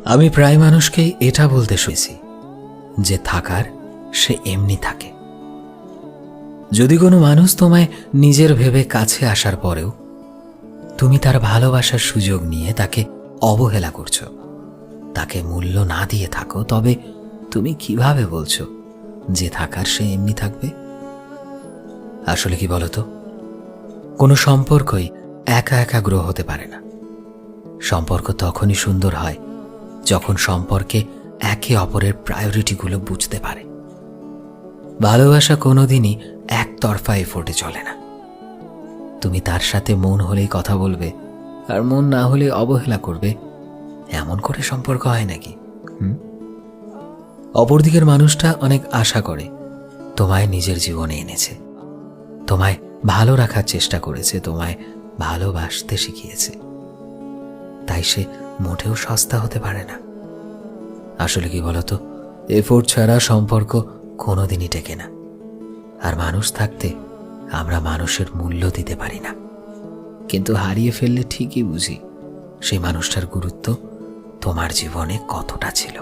আমি প্রায় মানুষকেই এটা বলতে শুনেছি যে থাকার সে এমনি থাকে। যদি কোনো মানুষ তোমায় নিজের ভেবে কাছে আসার পরেও তুমি তার ভালোবাসার সুযোগ নিয়ে তাকে অবহেলা করছো, তাকে মূল্য না দিয়ে থাকো, তবে তুমি কিভাবে বলছো যে থাকার সে এমনি থাকবে? আসলে কি বলতো, কোনো সম্পর্কই একা একা গ্রো হতে পারে না। সম্পর্ক তখনই সুন্দর হয় যখন সম্পর্কে একে অপরের প্রায়োরিটিগুলো বুঝতে পারে। ভালোবাসা কোনোদিনই একতরফা এফোর্টে চলে না। তুমি তার সাথে মন হলেই কথা বলবে আর মন না হলে অবহেলা করবে, এমন করে সম্পর্ক হয় নাকি? অপরদিকের মানুষটা অনেক আশা করে, তোমায় নিজের জীবনে এনেছে, তোমায় ভালো রাখার চেষ্টা করেছে, তোমায় ভালোবাসতে শিখিয়েছে, তাই সে মোটেও সস্তা হতে পারে না। আসলে কি বলতো, এফোর্ট ছাড়া সম্পর্ক কোনোদিনই টেকে না। আর মানুষ থাকতে আমরা মানুষের মূল্য দিতে পারি না, কিন্তু হারিয়ে ফেললে ঠিকই বুঝি সেই মানুষটার গুরুত্ব তোমার জীবনে কতটা ছিল।